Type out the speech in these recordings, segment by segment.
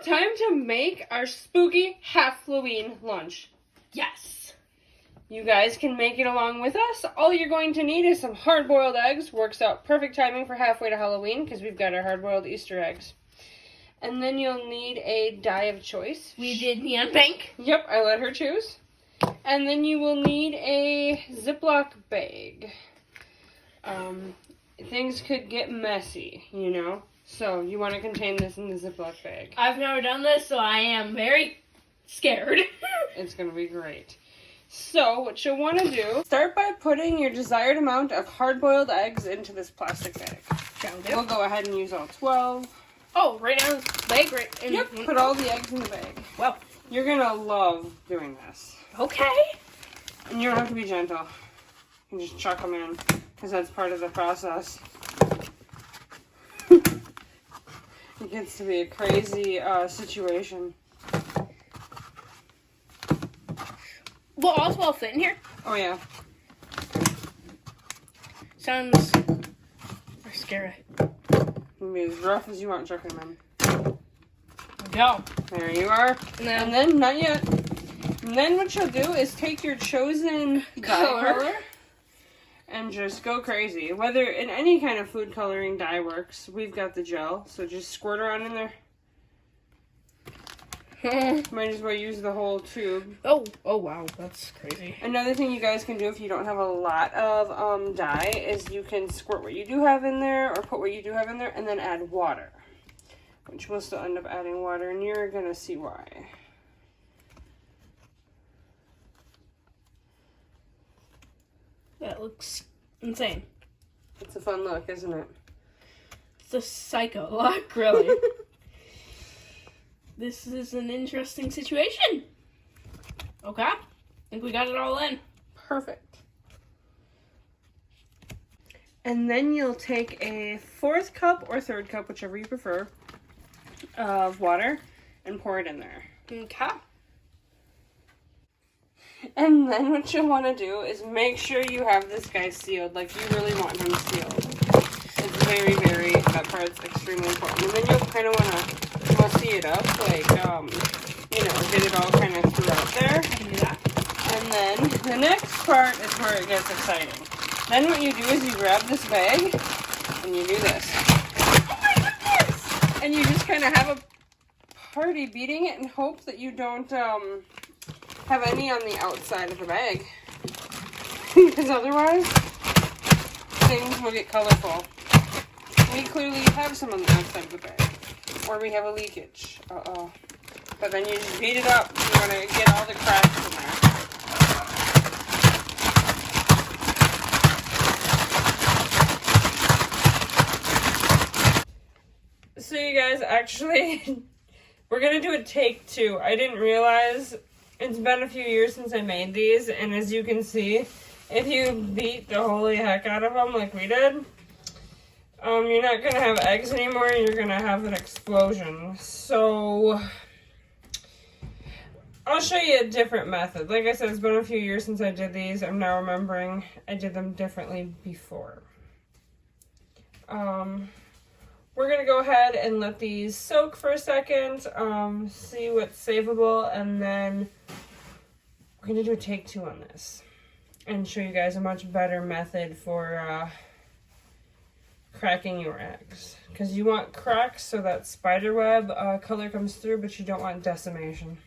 time to make our spooky Halfoween lunch. Yes. You guys can make it along with us. All you're going to need is some hard-boiled eggs. Works out perfect timing for halfway to Halloween because we've got our hard-boiled Easter eggs. And then you'll need a dye of choice. We did neon pink. Yep, I let her choose. And then you will need a Ziploc bag. Things could get messy, you know. So you want to contain this in the Ziploc bag. I've never done this, so I am very scared. It's going to be great. So what you'll want to do, start by putting your desired amount of hard-boiled eggs into this plastic bag. We'll go ahead and use all 12. Oh, right now the bag, right? Yep, put all the eggs in the bag. Well, you're going to love doing this. Okay. And you don't have to be gentle. You can just chuck them in, because that's part of the process. It gets to be a crazy situation. Will all 12 fit in here? Oh, yeah. Sounds scary. You can be as rough as you want chucking them in. Go. There you are. And then, not yet. And then what you'll do is take your chosen color and just go crazy. Whether in any kind of food coloring dye works, we've got the gel, so just squirt around in there. Might as well use the whole tube. Oh wow, that's crazy. Another thing you guys can do if you don't have a lot of dye is you can squirt what you do have in there or put what you do have in there and then add water. Which we'll still end up adding water, and you're going to see why. That looks insane. It's a fun look, isn't it? It's a psycho look, really. This is an interesting situation. Okay. I think we got it all in. Perfect. And then you'll take a 4th cup or 3rd cup, whichever you prefer, of water and pour it in there. Okay. And then what you'll want to do is make sure you have this guy sealed, like you really want him sealed. It's very, very, that part's extremely important. And then you'll kind of want to mussy it up, like, you know, get it all kind of throughout there. I can do that. And then the next part is where it gets exciting. Then what you do is you grab this bag and you do this. Oh my goodness! And you just kind of have a party beating it and hope that you don't have any on the outside of the bag. Because otherwise, things will get colorful. We clearly have some on the outside of the bag. Or we have a leakage. Uh-oh. But then you just beat it up. You want to get all the cracks in there. So you guys, actually, we're going to do a take 2. I didn't realize it's been a few years since I made these, and as you can see, if you beat the holy heck out of them like we did, you're not going to have eggs anymore, you're going to have an explosion. So, I'll show you a different method. Like I said, it's been a few years since I did these. I'm now remembering I did them differently before. We're going to go ahead and let these soak for a second, see what's savable, and then we're going to do a take 2 on this and show you guys a much better method for cracking your eggs. Because you want cracks so that spider web color comes through, but you don't want decimation.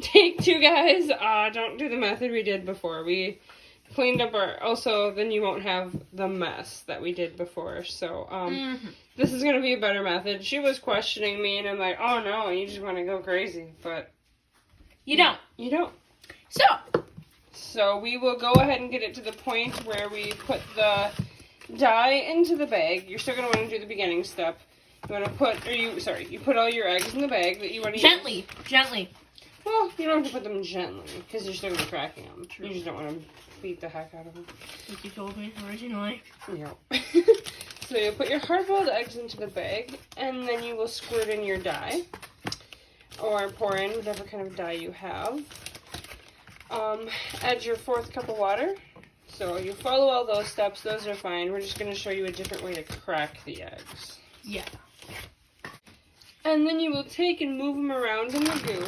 Take 2, guys. Don't do the method we did before. We cleaned up also then you won't have the mess that we did before. So, this is going to be a better method. She was questioning me and I'm like, oh no, you just want to go crazy. But you don't. You don't. So we will go ahead and get it to the point where we put the dye into the bag. You're still going to want to do the beginning step. You want to put, you put all your eggs in the bag that you want to use. Gently. Well, you don't have to put them gently, because you're still going to be cracking them. True. You just don't want to beat the heck out of them. Like you told me originally. Yep. So you'll put your hard-boiled eggs into the bag, and then you will squirt in your dye, or pour in whatever kind of dye you have. Add your 4th cup of water. So you follow all those steps, those are fine. We're just going to show you a different way to crack the eggs. Yeah. And then you will take and move them around in the goo.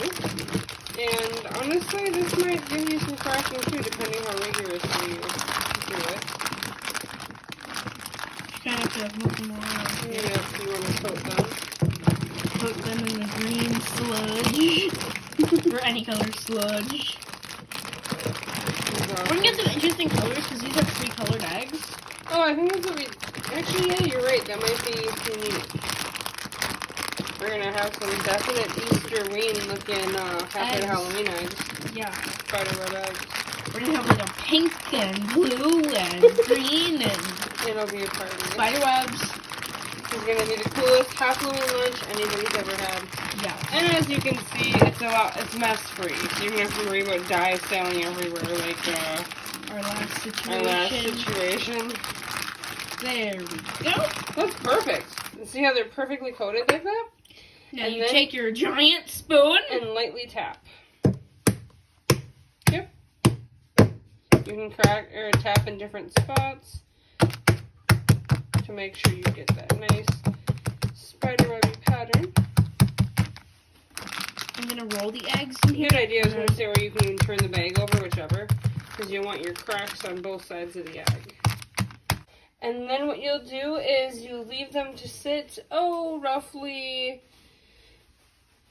And honestly, this might give you some cracking too, depending how rigorously you do it. Kind of have to move them around. Yeah, if you want to coat them. Put them in the green sludge. Or any color sludge. We're gonna get some interesting colors because these are 3 colored eggs. Oh, I think that's what we... Actually, yeah, you're right. That might be unique. We're gonna have some definite Easter-ween looking Halloween eggs. Yeah. Spiderweb eggs. We're gonna have like a pink and blue and green and... It'll be a party. Spiderwebs. It's gonna be the coolest Halfoween lunch anybody's ever had. Yeah. And as you can see, it's mess free. So you don't have to worry about dye selling everywhere like our last situation. There we go. That's perfect. See how they're perfectly coated like that? Now and you take your giant spoon and lightly tap. Yep. You can crack or tap in different spots to make sure you get that nice spiderwebby pattern. I'm gonna roll the eggs in here. Good idea. I was gonna say, or you can even turn the bag over, whichever, because you want your cracks on both sides of the egg. And then what you'll do is you leave them to sit, roughly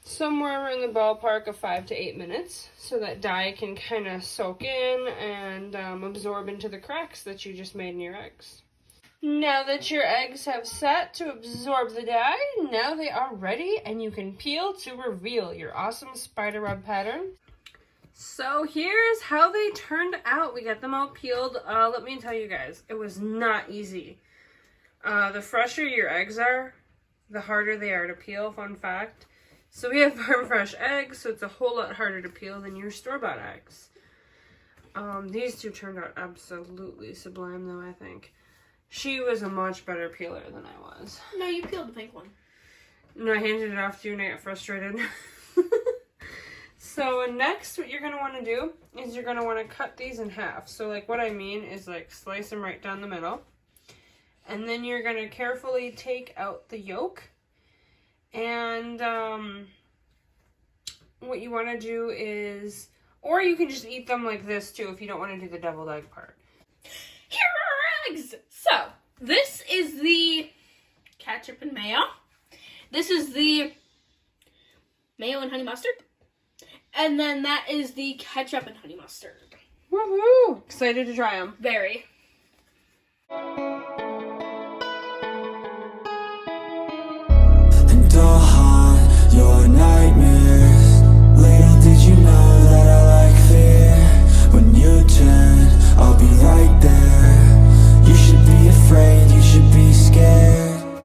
somewhere in the ballpark of 5 to 8 minutes, so that dye can kind of soak in and absorb into the cracks that you just made in your eggs. Now that your eggs have set to absorb the dye, now they are ready and you can peel to reveal your awesome spiderweb pattern. So here's how they turned out. We got them all peeled. Let me tell you guys, it was not easy. The fresher your eggs are, the harder they are to peel, fun fact. So we have farm fresh eggs, so it's a whole lot harder to peel than your store-bought eggs. These two turned out absolutely sublime though, I think. She was a much better peeler than I was. No, you peeled the pink one. No, I handed it off to you and I got frustrated. So next, what you're going to want to do is you're going to want to cut these in half. So like what I mean is like slice them right down the middle. And then you're going to carefully take out the yolk. And what you want to do is, or you can just eat them like this too if you don't want to do the deviled egg part. Here are our eggs! So, this is the ketchup and mayo. This is the mayo and honey mustard. And then that is the ketchup and honey mustard. Woohoo! Excited to try them. Very. And your nightmare